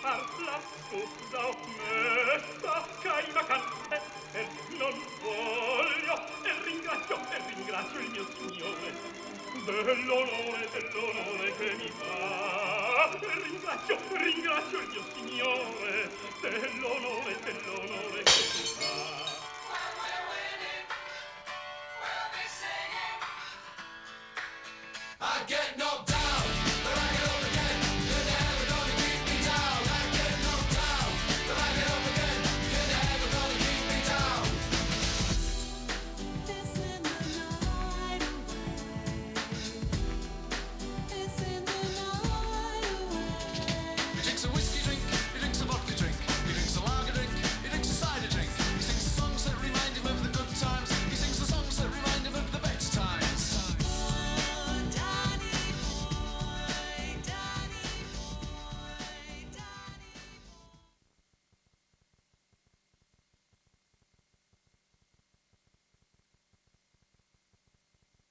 far la scusa messa c'hai vacante non voglio e ringrazio il mio signore dell'onore che mi fa e ringrazio il mio signore dell'onore che mi fa. Well, we're winning. We'll be singing. I get no